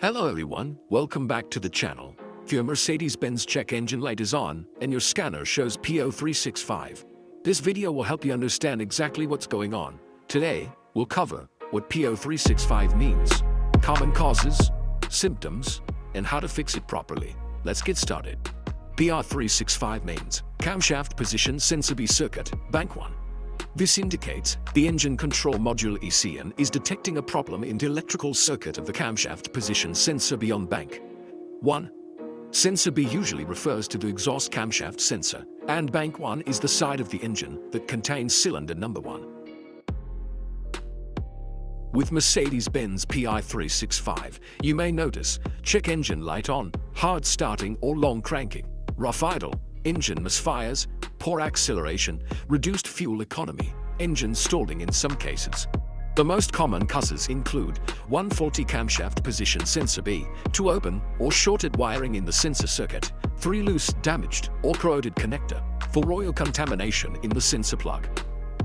Hello everyone, welcome back to the channel. If your Mercedes Benz check engine light is on and your scanner shows P0365, this video will help you understand exactly what's going on. Today, we'll cover what P0365 means, common causes, symptoms, and how to fix it properly. Let's get started. P0365 means camshaft position sensor B circuit, bank 1. This indicates the engine control module ECN is detecting a problem in the electrical circuit of the camshaft position sensor B on bank 1. Sensor B usually refers to the exhaust camshaft sensor, and bank 1 is the side of the engine that contains cylinder number 1. With Mercedes Benz P0365, you may notice check engine light on, hard starting or long cranking, rough idle, engine misfires, poor acceleration, reduced fuel economy, engine stalling in some cases. The most common causes include 1. Faulty camshaft position sensor B, 2. Open or shorted wiring in the sensor circuit, 3. Loose, damaged, or corroded connector, 4. Oil contamination in the sensor plug,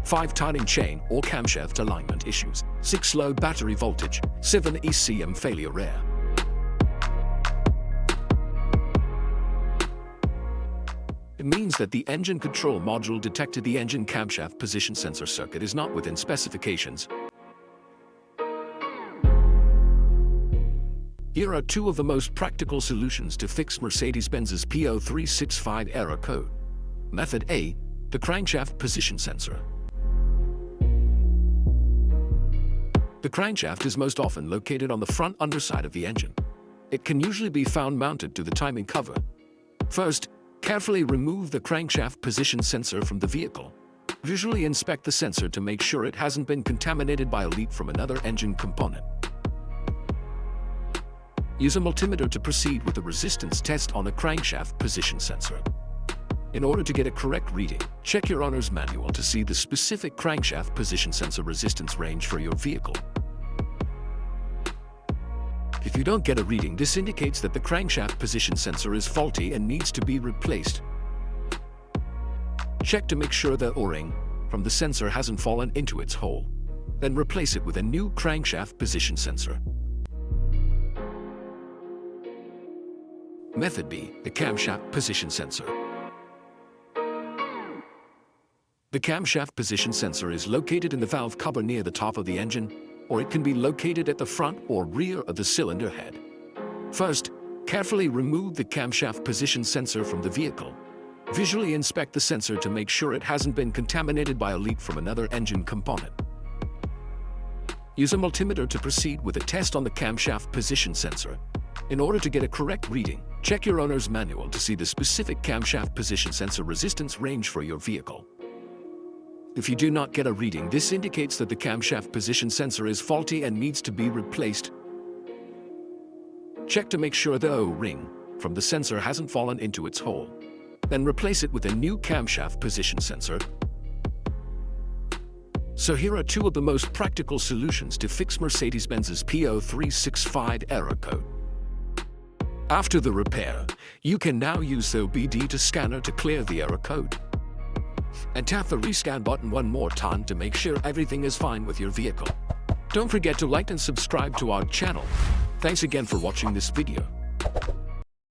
5. Timing chain or camshaft alignment issues, 6. Low battery voltage, 7. ECM failure rare. It means that the engine control module detected the engine camshaft position sensor circuit is not within specifications. Here are 2 of the most practical solutions to fix Mercedes-Benz's P0365 error code. Method A. The crankshaft position sensor. The crankshaft is most often located on the front underside of the engine. It can usually be found mounted to the timing cover. First, carefully remove the crankshaft position sensor from the vehicle. Visually inspect the sensor to make sure it hasn't been contaminated by a leak from another engine component. Use a multimeter to proceed with a resistance test on a crankshaft position sensor. In order to get a correct reading, check your owner's manual to see the specific crankshaft position sensor resistance range for your vehicle. If you don't get a reading, this indicates that the crankshaft position sensor is faulty and needs to be replaced. Check to make sure the O-ring from the sensor hasn't fallen into its hole. Then replace it with a new crankshaft position sensor. Method B. The camshaft position sensor. The camshaft position sensor is located in the valve cover near the top of the engine, or it can be located at the front or rear of the cylinder head. First, carefully remove the camshaft position sensor from the vehicle. Visually inspect the sensor to make sure it hasn't been contaminated by a leak from another engine component. Use a multimeter to proceed with a test on the camshaft position sensor. In order to get a correct reading, check your owner's manual to see the specific camshaft position sensor resistance range for your vehicle. If you do not get a reading, this indicates that the camshaft position sensor is faulty and needs to be replaced. Check to make sure the O-ring from the sensor hasn't fallen into its hole. Then replace it with a new camshaft position sensor. So here are 2 of the most practical solutions to fix Mercedes-Benz's P0365 error code. After the repair, you can now use the OBD to scanner to clear the error code. And tap the rescan button one more time to make sure everything is fine with your vehicle. Don't forget to like and subscribe to our channel. Thanks again for watching this video.